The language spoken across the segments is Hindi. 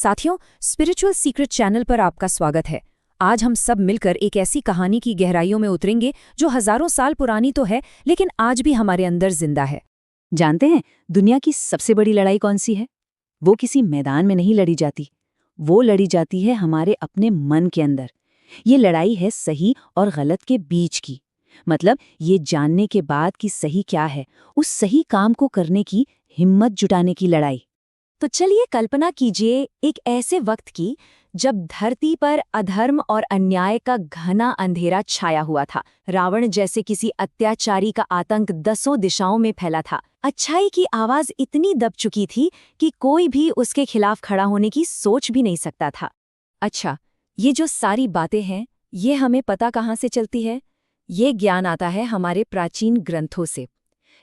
साथियों, स्पिरिचुअल सीक्रेट चैनल पर आपका स्वागत है। आज हम सब मिलकर एक ऐसी कहानी की गहराइयों में उतरेंगे जो हजारों साल पुरानी तो है, लेकिन आज भी हमारे अंदर जिंदा है। जानते हैं दुनिया की सबसे बड़ी लड़ाई कौन सी है? वो किसी मैदान में नहीं लड़ी जाती, वो लड़ी जाती है हमारे अपने मन के अंदर। ये लड़ाई है सही और गलत के बीच की। मतलब ये जानने के बाद कि सही क्या है, उस सही काम को करने की हिम्मत जुटाने की लड़ाई। तो चलिए कल्पना कीजिए एक ऐसे वक्त की जब धरती पर अधर्म और अन्याय का घना अंधेरा छाया हुआ था। रावण जैसे किसी अत्याचारी का आतंक दसों दिशाओं में फैला था। अच्छाई की आवाज इतनी दब चुकी थी कि कोई भी उसके खिलाफ खड़ा होने की सोच भी नहीं सकता था। अच्छा, ये जो सारी बातें हैं, ये हमें पता कहाँ से चलती है? ये ज्ञान आता है हमारे प्राचीन ग्रंथों से।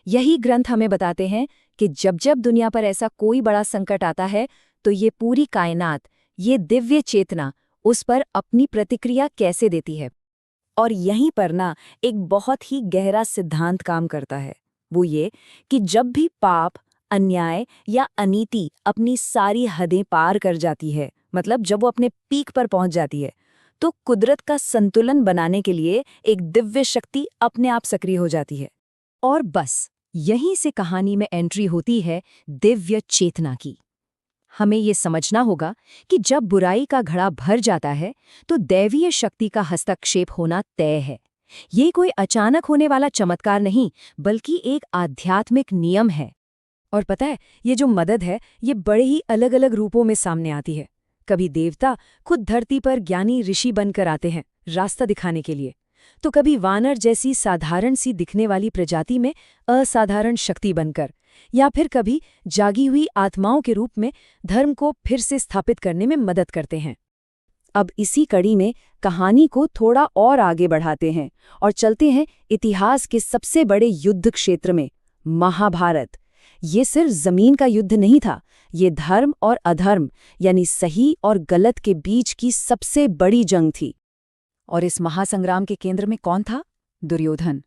यही ग्रंथ हमें बताते हैं कि जब जब दुनिया पर ऐसा कोई बड़ा संकट आता है तो ये पूरी कायनात, ये दिव्य चेतना उस पर अपनी प्रतिक्रिया कैसे देती है। और यहीं पर ना एक बहुत ही गहरा सिद्धांत काम करता है। वो ये कि जब भी पाप, अन्याय या अनीति अपनी सारी हदें पार कर जाती है, मतलब जब वो अपने पीक पर पहुंच जाती है, तो कुदरत का संतुलन बनाने के लिए एक दिव्य शक्ति अपने आप सक्रिय हो जाती है। और बस यहीं से कहानी में एंट्री होती है दिव्य चेतना की। हमें ये समझना होगा कि जब बुराई का घड़ा भर जाता है तो दैवीय शक्ति का हस्तक्षेप होना तय है। ये कोई अचानक होने वाला चमत्कार नहीं, बल्कि एक आध्यात्मिक नियम है। और पता है, ये जो मदद है, ये बड़े ही अलग अलग रूपों में सामने आती है। कभी देवता खुद धरती पर ज्ञानी ऋषि बनकर आते हैं रास्ता दिखाने के लिए, तो कभी वानर जैसी साधारण सी दिखने वाली प्रजाति में असाधारण शक्ति बनकर, या फिर कभी जागी हुई आत्माओं के रूप में धर्म को फिर से स्थापित करने में मदद करते हैं। अब इसी कड़ी में कहानी को थोड़ा और आगे बढ़ाते हैं और चलते हैं इतिहास के सबसे बड़े युद्ध क्षेत्र में, महाभारत। ये सिर्फ जमीन का युद्ध नहीं था, ये धर्म और अधर्म यानी सही और गलत के बीच की सबसे बड़ी जंग थी। और इस महासंग्राम के केंद्र में कौन था? दुर्योधन।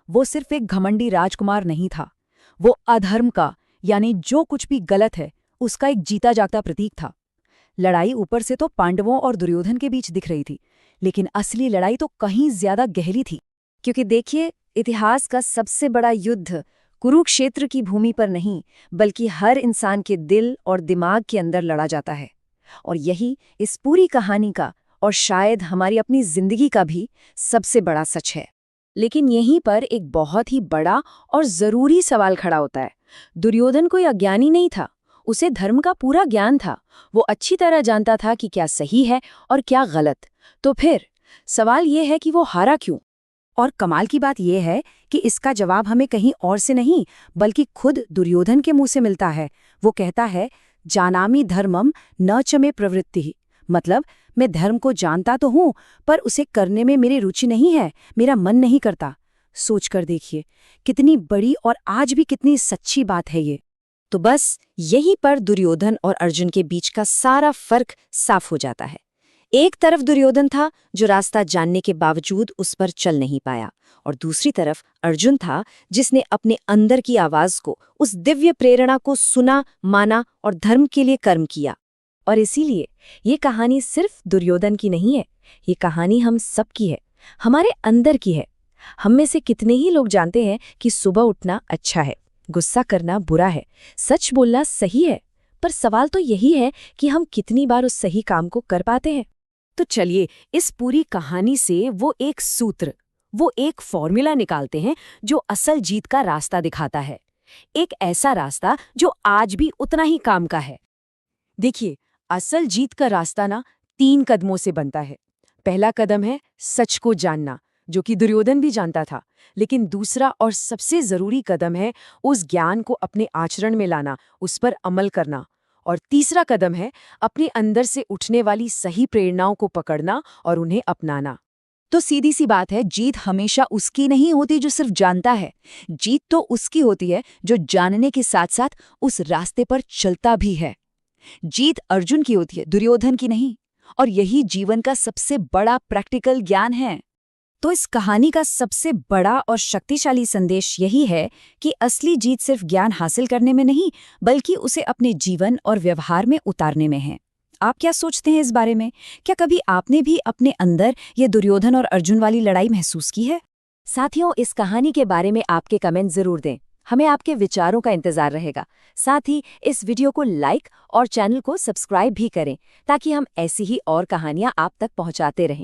वो सिर्फ एक घमंडी राजकुमार नहीं था, वो अधर्म का, यानी जो कुछ भी गलत है उसका एक जीता जागता प्रतीक था। लड़ाई ऊपर से तो पांडवों और दुर्योधन के बीच दिख रही थी, लेकिन असली लड़ाई तो कहीं ज्यादा गहरी थी। क्योंकि देखिए, इतिहास का सबसे बड़ा युद्ध कुरुक्षेत्र की भूमि पर नहीं, बल्कि हर इंसान के दिल और दिमाग के अंदर लड़ा जाता है। और यही इस पूरी कहानी का और शायद हमारी अपनी जिंदगी का भी सबसे बड़ा सच है। लेकिन यहीं पर एक बहुत ही बड़ा और जरूरी सवाल खड़ा होता है। दुर्योधन कोई अज्ञानी नहीं था, उसे धर्म का पूरा ज्ञान था। वो अच्छी तरह जानता था कि क्या सही है और क्या गलत। तो फिर सवाल ये है कि वो हारा क्यों? और कमाल की बात यह है कि इसका जवाब हमें कहीं और से नहीं, बल्कि खुद दुर्योधन के मुंह से मिलता है। वो कहता है, जानामि धर्मम न च मे प्रवृत्ति। मतलब, मैं धर्म को जानता तो हूं, पर उसे करने में मेरी रुचि नहीं है, मेरा मन नहीं करता। सोच कर देखिए, कितनी बड़ी और आज भी कितनी सच्ची बात है ये। तो बस यहीं पर दुर्योधन और अर्जुन के बीच का सारा फर्क साफ हो जाता है। एक तरफ दुर्योधन था जो रास्ता जानने के बावजूद उस पर चल नहीं पाया, और दूसरी तरफ अर्जुन था जिसने अपने अंदर की आवाज को, उस दिव्य प्रेरणा को सुना, माना और धर्म के लिए कर्म किया। और इसीलिए ये कहानी सिर्फ दुर्योधन की नहीं है, ये कहानी हम सब की है, हमारे अंदर की है। हम में से कितने ही लोग जानते हैं कि सुबह उठना अच्छा है, गुस्सा करना बुरा है, सच बोलना सही है, पर सवाल तो यही है कि हम कितनी बार उस सही काम को कर पाते हैं। तो चलिए इस पूरी कहानी से वो एक सूत्र, वो एक फॉर्मूला निकालते हैं जो असल जीत का रास्ता दिखाता है। एक ऐसा रास्ता जो आज भी उतना ही काम का है। देखिए, असल जीत का रास्ता ना 3 कदमों से बनता है। पहला कदम है सच को जानना, जो कि दुर्योधन भी जानता था। लेकिन दूसरा और सबसे जरूरी कदम है उस ज्ञान को अपने आचरण में लाना, उस पर अमल करना। और तीसरा कदम है अपने अंदर से उठने वाली सही प्रेरणाओं को पकड़ना और उन्हें अपनाना। तो सीधी सी बात है, जीत हमेशा उसकी नहीं होती जो सिर्फ जानता है। जीत तो उसकी होती है जो जानने के साथ साथ उस रास्ते पर चलता भी है। जीत अर्जुन की होती है, दुर्योधन की नहीं। और यही जीवन का सबसे बड़ा प्रैक्टिकल ज्ञान है। तो इस कहानी का सबसे बड़ा और शक्तिशाली संदेश यही है कि असली जीत सिर्फ ज्ञान हासिल करने में नहीं, बल्कि उसे अपने जीवन और व्यवहार में उतारने में है। आप क्या सोचते हैं इस बारे में? क्या कभी आपने भी अपने अंदर ये दुर्योधन और अर्जुन वाली लड़ाई महसूस की है? साथियों, इस कहानी के बारे में आपके कमेंट जरूर दें। हमें आपके विचारों का इंतजार रहेगा। साथ ही इस वीडियो को लाइक और चैनल को सब्सक्राइब भी करें ताकि हम ऐसी ही और कहानियां आप तक पहुंचाते रहें।